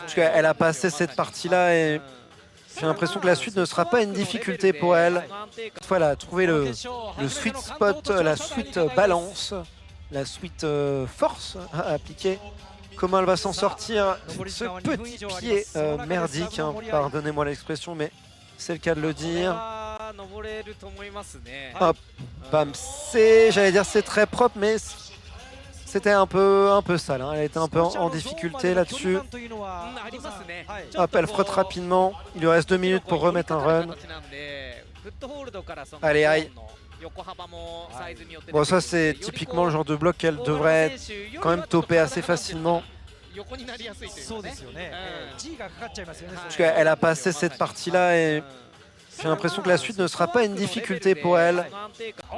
Parce qu'elle a passé cette partie-là et j'ai l'impression que la suite ne sera pas une difficulté pour elle. Cette fois, elle a trouvé le sweet spot, la sweet balance, la sweet force à appliquer. Comment elle va s'en sortir de ce petit pied merdique, hein, pardonnez-moi l'expression, mais c'est le cas de le dire. Hop, bam, j'allais dire c'est très propre, mais c'était un peu sale, hein. Elle était un peu en difficulté là-dessus. Hop, elle frotte rapidement. Il lui reste 2 minutes pour remettre un run. Allez, aïe. Bon, ça c'est typiquement le genre de bloc qu'elle devrait quand même toper assez facilement. Parce qu'elle a passé cette partie-là et j'ai l'impression que la suite ne sera pas une difficulté pour elle.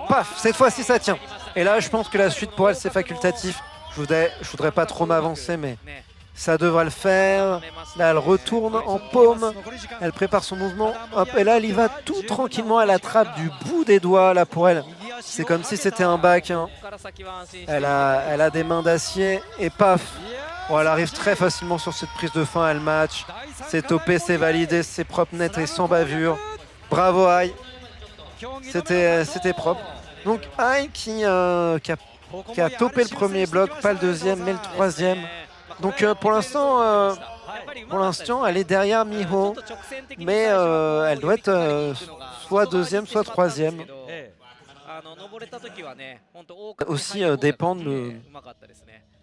Paf, cette fois-ci ça tient. Et là, je pense que la suite pour elle c'est facultatif. Je voudrais pas trop m'avancer, mais ça devra le faire. Là, elle retourne en paume. Elle prépare son mouvement. Hop, et là, elle y va tout tranquillement. Elle attrape du bout des doigts, là, pour elle. C'est comme si c'était un bac, hein. Elle a des mains d'acier. Et paf. Bon, elle arrive très facilement sur cette prise de fin. Elle match. C'est topé, c'est validé. C'est propre, net et sans bavure. Bravo, Ai. C'était propre. Donc, Ai qui a topé le premier bloc, pas le deuxième, mais le troisième. Donc pour l'instant, elle est derrière Miho, mais elle doit être soit deuxième, soit troisième. Aussi dépendre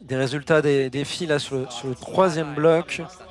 des résultats des filles là, sur le troisième bloc.